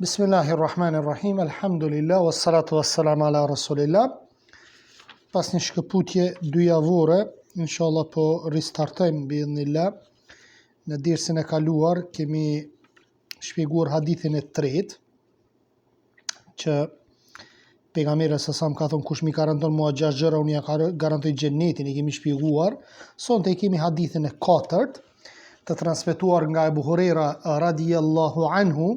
Bismillahirrahmanirrahim, alhamdulillah, wassalatu wassalamu ala rasulillah. Pas një shkëputje dyjavore, inshallah po ristartojmë biidhnillah. Në dersin e kaluar kemi shpjeguar hadithin e tretë, që pejgamberi sa ka thonë kush mi garanton mua 6 gjëra unë ja garantoj xhenetin, e kemi shpjeguar. Sonte kemi hadithin e katërt, të transmetuar nga Ebu Huraira radhiyallahu anhu,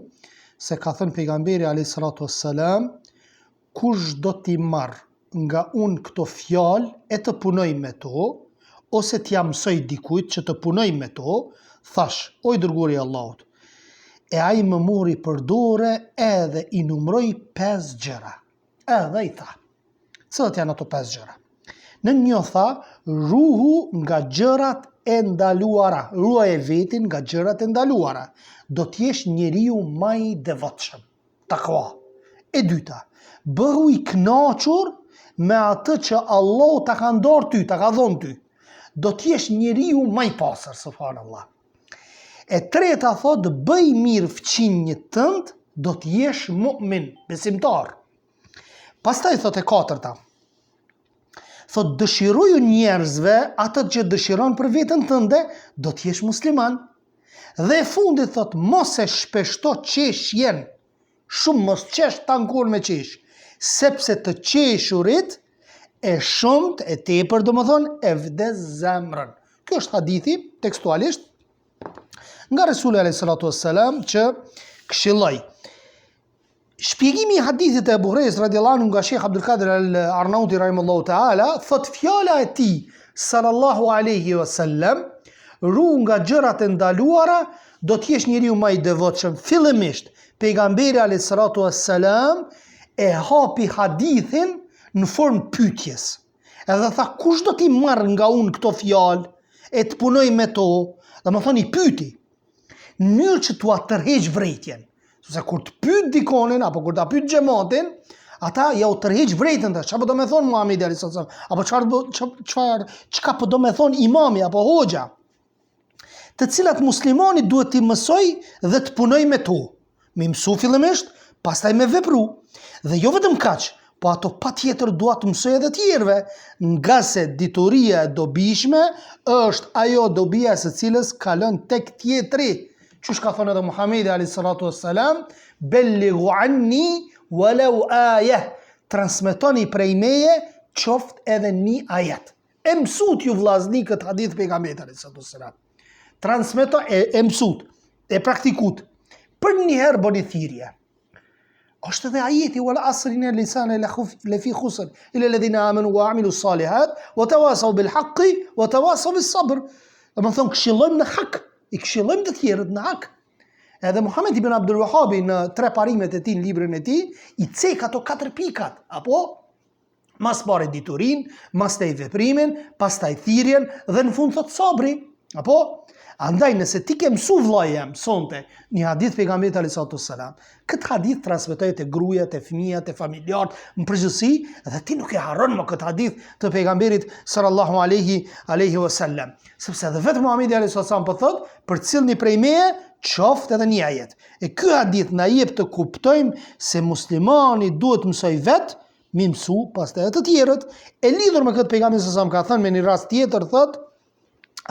se ka thënë pejgamberi alayhi salatu wassalam, kush do t'i marr nga unë këto fjalë e të punoj me to, ose t'ja mësoj dikujt që të punoj me to, thash, o i dërguari i Allahut, e ai më mori për dorë edhe i numroi 5 gjëra. Edhe i tha, cilat janë ato 5 gjëra? Në një tha, ruhu nga gjërat e ndaluara, ruaje vetin nga gjërat e ndaluara, do t'jesh njeriu më i devotshëm, takwa. E dyta, bëhu i kënaqur me atë që Allah ta ka ndarë ty, ta ka dhënë ty, do t'jesh njeriu më i pastër, subhanallah. E treta thot, bëj mirë fëmijët tënd, do t'jesh mu'min, besimtar. Pastaj thot e katërta, thot dëshiroju njerëzve atë që dëshiron për veten tënde, do t'jesh musliman. Dhe e fundit thot, mos e shpeshto qeshjen, shumë mos qesh tankon me qesh, sepse të qeshurit e shumt e tepër domethënë e vdes zemrën. Kjo është hadithi tekstualisht nga Resuli alayhi salatu wassalam që këshilloi. Shpjegimi i hadithit e Ebu Hurejrës radhiyallahu anhu nga Sheikh Abdul Qadir al-Arnauti rahimahullahu ta'ala, thot fjala e tij sallallahu alaihi wasallam, ru nga gjërat e ndaluara, do t'jesh njeriu më i devotshëm. Fillimisht pejgamberi alayhi salatu wassalam e hapi hadithin në formë pyetjes. Edhe tha, kush do t'i marr nga unë këto fjalë e të punoj me to? Domethënë i pyeti në mënyrë që t'ua tërheq vërejtjen. Se kur të pyet dikonin, apo kur ta pyet xhamatin, ata ja u tërheq vërejtën të, çfarë do me thonë Muhamedi alayhis salam, apo çka po do me thonë imami apo hoxha, të cilat muslimani duhet t'i mësoj dhe të punoj me to. Me mësu fillimisht, pastaj me vepru. Dhe jo vetëm kaq, po ato patjetër duhet të mësoj edhe tjerëve, nga se dituria e dobishme është ajo dobia së cilës kalon tek tjetri. Qysh ka thonë edhe Muhamedi alayhi salatu wassalam, bellighu anni walau ayah, transmetoni prej meje qoft edhe një ajet. E mësut ju vllazni këtë hadith pejgamberit alayhi salatu wassalam. Transmeto e mësut, e praktikut. Për njëherë bëni thirrje. Është edhe ajeti wal asri innal insana lafi khusr illa alladhina amanu wa amilu salihat wa tawasaw bil haqqi wa tawasaw bis sabr. Do të thonë këshillojmë në hak, i këshillojmë të tjerët në hak. Edhe Muhammed ibn Abdul Wahhabi në 3 parimet e tij, në librin e tij, i cek ato 4 pikat, apo mas pare diturin, mas taj veprimin, pastaj thirrjen dhe në fund thot sabri, apo andaj nëse ti ke mësu vllai jam sonte një hadith pejgamberit alayhi salatu wassalam, këtë hadith transmetohet te grujat, te fëmijët, te familjarët në përgjithësi, dhe ti nuk e harron më këtë hadith të pejgamberit sallallahu alaihi wasallam, sepse edhe vetë Muhamedi alayhi salatu wassalam po thot, për cilni prej meje qoftë edhe një ajet. E ky hadith na jep të kuptojmë se muslimani duhet mësoj vetë, mi mësu pastaj të tjerët. E lidhur me këtë pejgamberi sallallahu alaihi wasallam ka thënë me një rast tjetër, thot,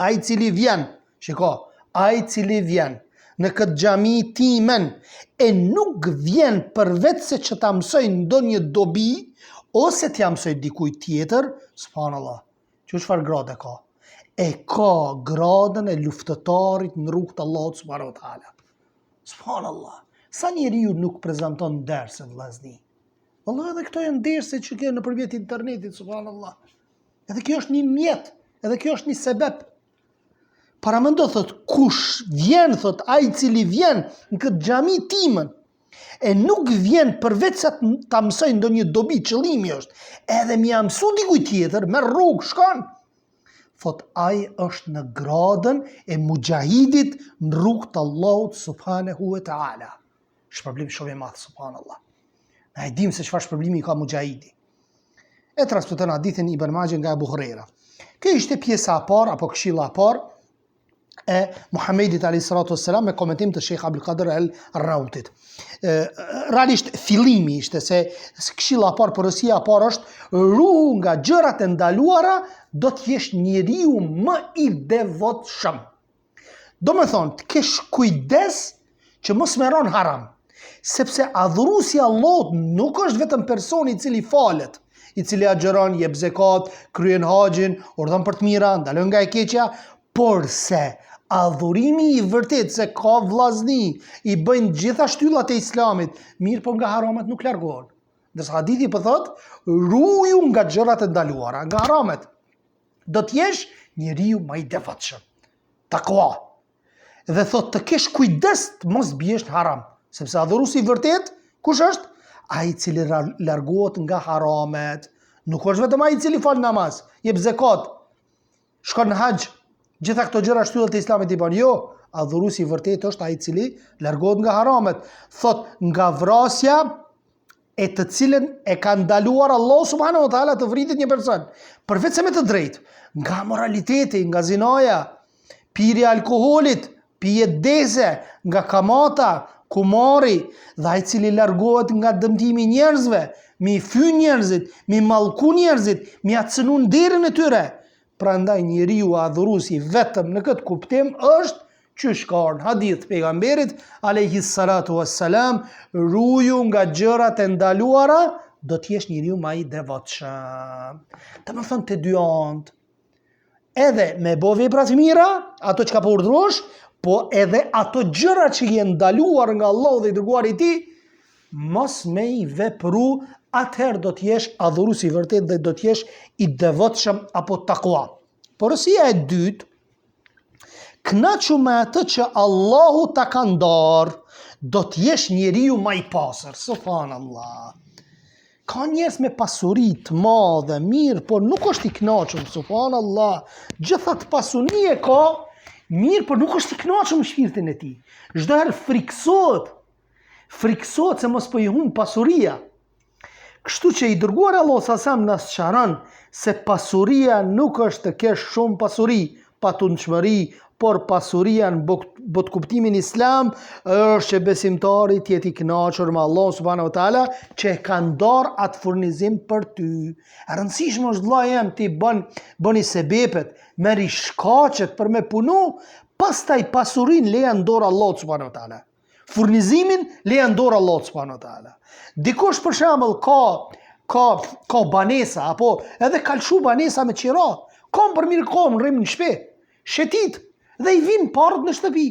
ai cili vjen, shiko, ai cili vjen në këtë xhami timen e nuk vjen për vetë se që ta mësoj ndonjë dobi ose t'ja mësoj dikujt tjetër, subhanallah, çfarë grade ka? E ka gradën e luftëtarit në rrugt të Allahut subhanahu wa taala. Subhanallah. Sa njeriu nuk prezanton derse vllazni. Wallahi edhe këto janë derse që kanë nëpërmjet internetit, subhanallah. Edhe kjo është një mjet, edhe kjo është një sebeb. Paramendo thot, kush vjen, thot, ai cili vjen në këtë xhami timën e nuk vjen për vetë sa ta mësoj ndonjë dobi, qëllimi është edhe më mësu dikujt tjetër, me rrugë shkon. Thot, ai është në gradën e mujahidit në rrugt të Allahut subhanahu wa taala. Shpërblim shumë i madh, subhanallah. Na e dim se çfarë shpërblimi ka mujahidi. E transmeton hadithin Ibn Majah nga Abu Huraira. Kjo ishte pjesa e parë apo këshilla e parë e Muhammedit a.s. me komentim të Sheikh Abdul Qadir al-Rautit. Realisht fillimi ishte se këshilla e parë, porosia e parë është ruhu nga gjërat e ndaluara, do të jesh njeriu më i devotshëm. Do me thonë, të kesh kujdes që mos merron haram, sepse adhuruesi i Allahut nuk është vetëm personi i cili falet, i cili agjeron, jep zekat, kryen haxhin, urdhon për të mira, ndalon nga e keqja, por se adhurimi i vërtet se ka vllazni, i bëjnë gjitha shtyllat e Islamit, mirë po nga haramat nuk largohen. Ndërsa hadithi po thot, ruaju nga gjërat e ndaluara, nga haramat. Do të jesh njeriu më i devotshëm. Takwa. Dhe thot të kesh kujdes të mos biesh në haram, sepse adhuruesi i vërtet kush është? Ai i cili largohet nga haramet. Nuk është vetëm ai i cili fal namaz, jep zekat, shkon në haxh, gjitha këto gjëra shtyllat e Islamit i bën. Jo, adhuruesi i vërtet është ai i cili largohet nga haramet. Thot nga vrasja e të cilën e ka ndaluar Allah subhanahu wa taala të vritet një person, përveç se me të drejtë, nga moraliteti, nga zinaja, pirja e alkoolit, pijedese, nga kamata, kumari, dhe ai i cili largohet nga dëmtimi i njerëzve, mi fy njerëzit, mi mallku njerëzit, mi acënu nderin e tyre. Prandaj njeriu adhuruesi vetëm në këtë kuptim është që ka në hadith pejgamberit alayhi salatu wassalam, ruaju nga gjërat e ndaluara, do të jesh njeriu më i devotshëm. Domethënë të dy anë, edhe me bo vepra të mira, ato që ka po urdhërosh, po edhe ato gjëra që janë ndaluar nga Allahu dhe i dërguari i tij, mos me i vepru, atëherë do të jesh adhuruesi i vërtet dhe do të jesh i devotshëm apo takwa. Porosia e dytë, kënaqu me atë që Allahu ta ka ndarë, do të jesh njeriu më i pastër. Subhanallah. Ka njerëz me pasuri të madhe, mirë, por nuk është i kënaqur. Subhanallah. Gjithat pasuni e ka, mirë, por nuk është i kënaqur me shpirtin e tij. Çdo herë friksohet se mos po i humb pasuria. Kështu që i dërguar Allah sasam na sqaron se pasuria nuk është të kesh shumë pasuri, patundshmëri, por pasuria në bot kuptimin islam është që besimtari të jetë i kënaqur me Allah subhanahu wa taala që e ka ndarë atë furnizim për ty. E rëndësishme është vëlla jam ti bëni sebepet, merri shkaqet për me punu, pastaj pasurin leja në dorë Allahut subhanahu wa taala. Furnizimin leja në dorë Allahut subhanahu wa taala. Dikush për shembull ka banesa apo edhe kalshu banesa me qira, kom për mirë kom rrim në shtëpi, shetit dhe i vin parët në shtëpi.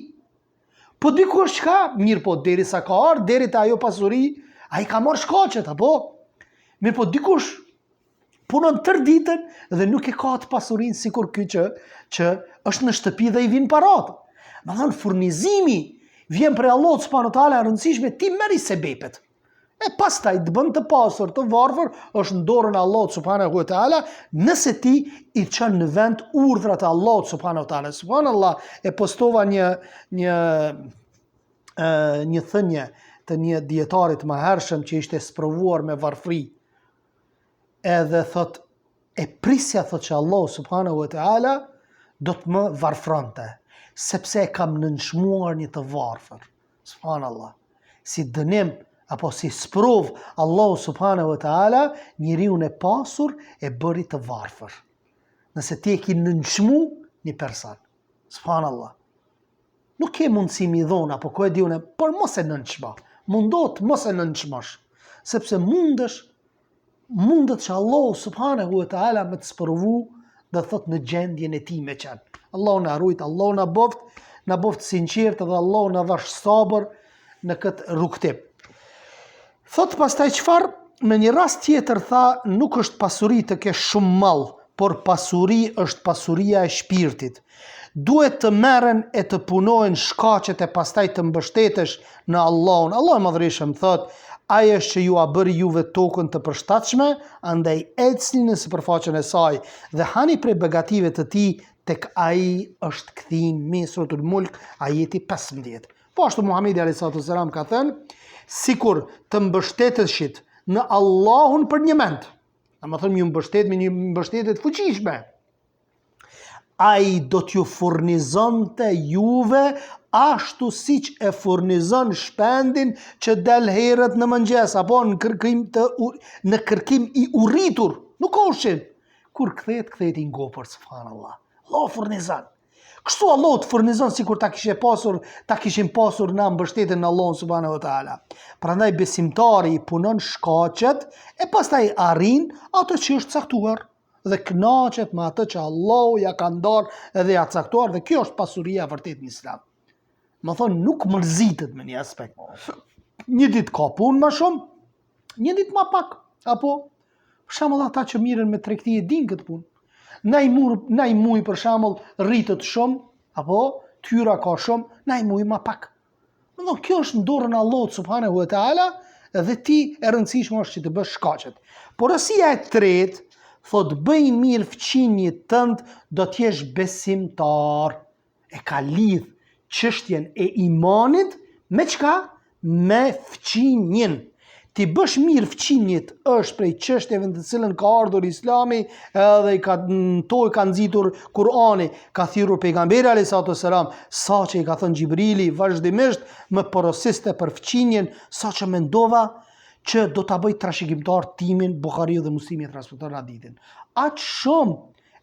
Po dikush ka, mirë po derisa ka ardhur deri te ajo pasuri, ai ka marrë shkaqet apo. Mirë po dikush punon tër ditën dhe nuk e ka atë pasurinë sikur ky që është në shtëpi dhe i vin parat. Do të thonë furnizimi vjen prej Allahut subhanahu wa taala, e rëndësishme ti merri sebepet. E pastaj të bën të pasur, të varfër, është në dorën e Allahut subhanahu wa taala, nëse ti i çon në vend urdhrat e Allahut subhanahu wa taala. Subhanallah, e postova një thënie të një dietarit më hershëm që ishte sprovuar me varfëri. Edhe thot, e prisja thot që Allahu subhanahu wa taala do të më varfronte, sepse e kam nënshmuar një të varfër. Subhanallah, si dënim apo si sprov, Allahu subhanahu wa taala njeriu e pasur e bëri të varfër. Nëse ti e ki nënshmu një person, subhanallah, nuk ke mundësi mi dhona, apo ko e diune, por mos e nënshma, mundot mos e nënshmash, sepse mundet që Allahu subhanahu wa taala me të sprovu dhe thot në gjendjen e ti me qenë. Allahu na rujt, Allahu na boft sinqert dhe Allahu na dhash sabër në këtë rrugtim. Thot pastaj çfarë? Në një rast tjetër tha, nuk është pasuri të kesh shumë mall, por pasuri është pasuria e shpirtit. Duhet të merren e të punojnë shkaqet e pastaj të mbështetesh në Allahun. Allahu i Madhërisht thot, ai është që ju a bëri juve tokën të përshtatshme, andaj ecni në sipërfaqen e saj dhe hani prej begative të tij, tek ai është kthimi. Suratul Mulk, ajeti 15. Po ashtu Muhamedi alayhi salatu wasalam ka thënë, sikur të mbështeteshit në Allahun për një mend, do të thonë një mbështetje të fuqishme, ai do t'ju furnizonte juve ashtu si që e furnizon shpendin që del herët në mëngjes, apo në kërkim i urritur, nuk ka ushqim. Kur kthehet i ngopër, subhanallah. Allah furnizon. Kështu Allah të furnizon sikur ta kishim pasur na mbështetjen në Allah subhanahu wa taala. Prandaj besimtari punon shkaqet e pastaj arrin ato që është caktuar dhe kënaqet me atë që Allahu ja ka ndarë dhe ja caktuar, dhe kjo është pasuria e vërtet në Islam. Më thonë, nuk mërzitet me një aspekt. Një ditë ka punë më shumë, një ditë më pak. Apo, për shembull, ata që mirën me tregti e din këtë punë. Naj muj për shembull rritet shumë, apo tyra ka shumë, naj muj më pak. Më thonë, kjo është në dorën e Allahut subhanahu wa taala, dhe ti e rëndësishme është që të bësh shkaqet. Porosia e tretë, thot bëj mirë fqinjit tënd, do t'jesh besimtar. E ka lidh çështjen e imanit me çka? Me fqinjin. Ti bësh mirë fqinjit është prej çështjeve në të cilën ka ardhur Islami, edhe to i ka nxitur Kur'ani, ka thirrur pejgamberi alayhis salam, saqë i ka thënë Xhibrili vazhdimisht më porosiste për fqinjen, saqë mendova që do ta bëj trashëgimtar timin Buhariu dhe Muslimi transmetojnë hadithin. Aq shumë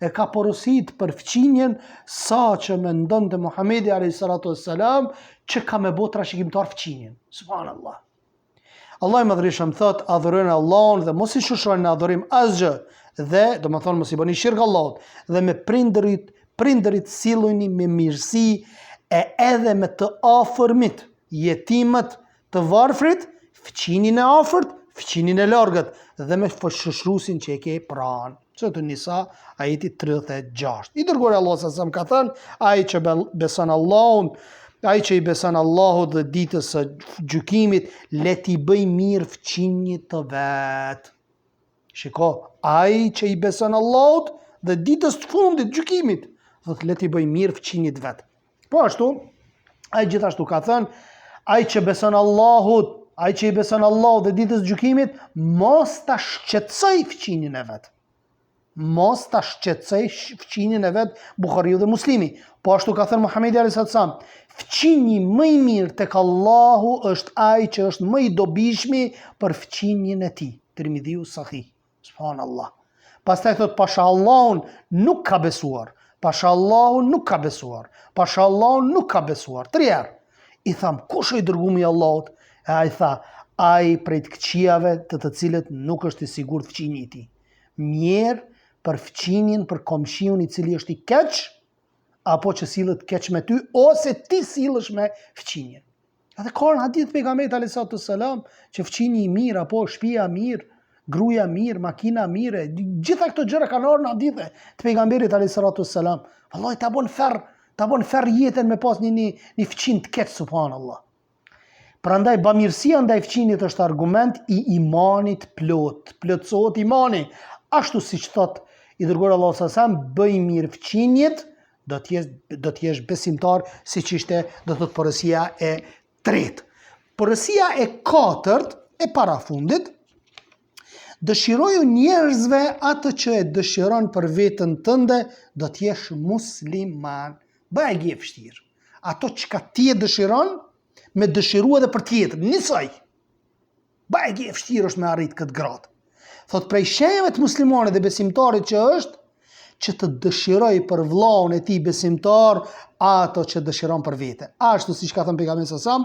e ka porosit për fqinjen, sa që mendonte Muhamedi alayhis salam që ka me bë trashëgimtar fqinjen. Subhanallah. Allah i madhërisht më thot, adhurojnë Allahun dhe mos i shoshoni në adhurim asgjë, dhe do të thonë mos i bëni shirk Allahut, dhe me prindërit silluni me mirësi, e edhe me të afërmit, jetimët, të varfrit, fqinin e afërt, fqinin e largët, dhe me shoshrusin që e ke pranë. Suratu Nisa, ajeti 36. I dërguari Allah sa ka thënë, ai që beson Allahun, ai që i beson Allahut dhe ditës së gjykimit, le t'i bëj mirë fqinjit të vet. Shiko, ai që i beson Allahut dhe ditës të fundit gjykimit, thotë le t'i bëj mirë fqinjit vet. Po ashtu, ai gjithashtu ka thënë, ai që beson Allahut, ai që i beson Allahut dhe ditës së gjykimit, mos ta shqetësoj fqinjin e vet. Mos ta shqetësoj fqinjin e vet, Buhariu dhe Muslimi. Po ashtu ka thënë Muhamedi alayhis salam, fqinji më i mirë tek Allahu është ai që është më i dobishmi për fqinjin e tij. Tirmidhiu sahih. Subhanallah. Pastaj thot pasha Allahun nuk ka besuar. Pasha Allahun nuk ka besuar. Pasha Allahun nuk ka besuar. 3 herë. I tham, kush është i dërguari i Allahut? E ai tha, ai prej të këqijave të cilët nuk është i sigurt fqinji i tij. Mirë për fqinjen për komshiun i cili është i keq, apo që sillet keq me ty, ose ti sillesh me fqinjen. Edhe ka në hadith pejgamberit alayhis salam që fqinji i mirë, apo shtëpia mirë, gruaja mirë, makina mirë, gjitha këto gjëra kanë ardhur në hadithe të pejgamberit alayhis salam. Vallahi ta bën ferr jetën me pas një fqin të keq, subhanallah. Prandaj bamirësia ndaj fqinjit është argument i imanit plot. Plotësohet imani, ashtu siç thot i dërguari Allahu sallallahu alaihi wasallam, bëj mirë fqinjit, do t'jesh besimtar, siç ishte do thot porosia e tretë. Porosia e katërt e parafundit, dëshiroju njerëzve atë që e dëshiron për veten tënde, do t'jesh musliman. Bëj e vështirë. Ato çka ti e dëshiron, me dëshiru edhe për tjetër, njësoj. Bëj e vështirë është me arrit këtë gradë. Thot prej shenjave të muslimanit dhe besimtarit që është, që të dëshiroj për vllaun e tij besimtar ato që dëshiron për vete. Ashtu siç ka thënë pejgamberi sa,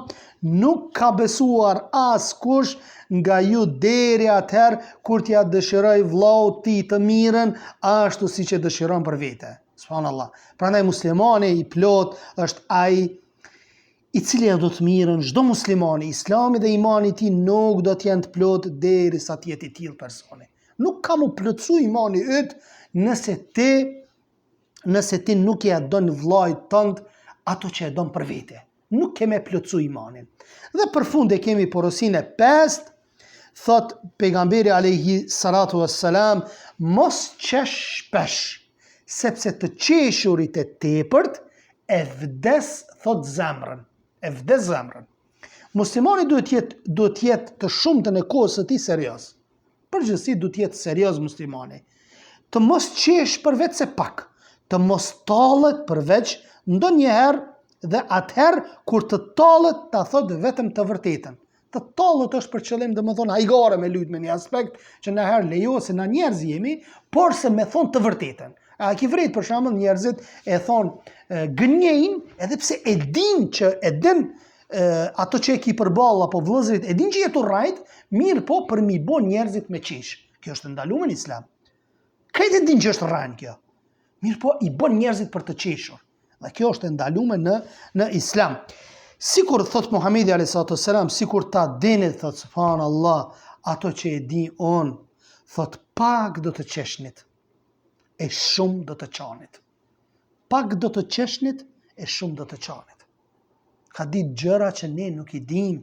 nuk ka besuar askush nga ju deri atëherë kur t'ja dëshiroj vllaut ti të mirën ashtu siç e dëshiron për vete. Subhanallah. Prandaj muslimani i plot është ai i cili do të mirën, çdo muslimani, Islami dhe imani i tij nuk do të jenë të plot derisa të jetë i tillë personi. Nuk ka mu plotësu imani yt nëse ti nuk ja don vllajt tënd ato që e don për vete. Nuk kemë plotësu imanin. Dhe për fund e kemi porosinë e 5, thot pejgamberi alayhi salatu wassalam, mos qesh shpesh, sepse të qeshurit e tepërt e vdes, thot zemrën. E vdes zemrën. Muslimani duhet jetë të shumtën e kohës së tij serioz. Përgjithësi duhet jetë serioz muslimani. Të mos qesh për vetë se pak. të mos tallet përveç ndonjëherë dhe atëherë kur të tallet ta thotë vetëm të vërtetën. Të tallet është për qëllim domethënë hajgare me lut me një aspekt që na herë lejohet se na njerëz jemi, por se me thonë të vërtetën. A ki vret për shembull njerëzit e thonë gënjejnë edhe pse e din ato që e ki përballë apo vëllezërit e din që jetu rrajt, mirë po për mi bo njerëzit me qish. Kjo është ndaluar në Islam. Krejt e din që është rrajnë kjo. Mirë po i bon njerëzit për të qeshur. Dhe kjo është ndaluar në Islam. Sikur thot Muhamedi alayhi salatu wassalam, sikur ta dini thot subhanallah, ato që e di on, thot pak do të qeshnit, e shumë do të qanit. Pak do të qeshnit, e shumë do të qanit. Ka ditë gjëra që ne nuk i dim,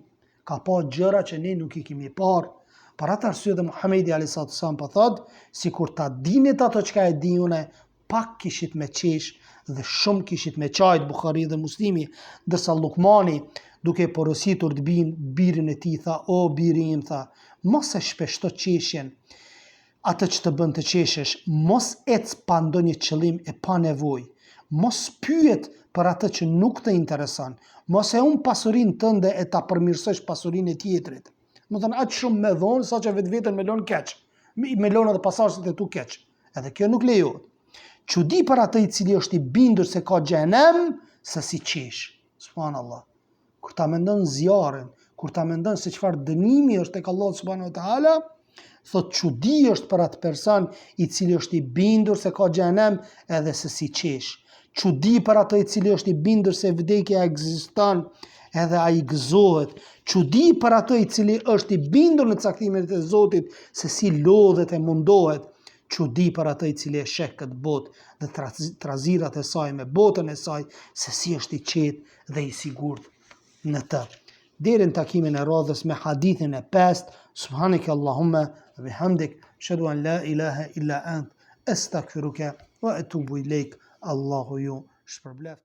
ka pa gjëra që ne nuk i kemi parë. Për atë arsye dhe Muhamedi alayhi salatu wassalam po thot, sikur ta dinit ato çka e di unë, pak kishit me qesh dhe shumë kishit me qajt, Bukhari dhe Muslimi, dërsa Lukmani, duke porositur të birin e tij, tha, o biri im, tha, mos e shpeshto qeshjen, atë që të bën të qeshesh, mos ec pa ndonjë qëllim e pa nevojë, mos pyet për atë që nuk të intereson, mos e humb pasurinë tënde e ta përmirësosh pasurinë e tjetrit. Më thënë, aqë shumë me dhonë, sa që vetë vetën me lonë keq, me lonë edhe pasashtet e tu keq. Edhe kjo nuk lejohet. Çudi për atë i cili është i bindur se ka xhenem, se si qesh. Subhanallah. Kur ta mendon zjarrin, kur ta mendon se çfarë dënimi është tek Allah subhanahu wa taala, thot çudi është për atë person i cili është i bindur se ka xhenem edhe se si qesh. Çudi për atë i cili është i bindur se vdekja ekziston edhe ai gëzohet. Çudi për atë i cili është i bindur në caktimet e Zotit se si lodhet e mundohet. Çudi për atë i cili e sheh këtë botë dhe trazirat e saj me botën e saj se si është i qetë dhe i sigurt në të. Deri në takimin e radhës me hadithin e 5, subhanaka Allahumma wa bihamdik, ashhadu an la ilaha illa ant, astaghfiruka wa atubu ilaik. Allahu ju shpërbleft.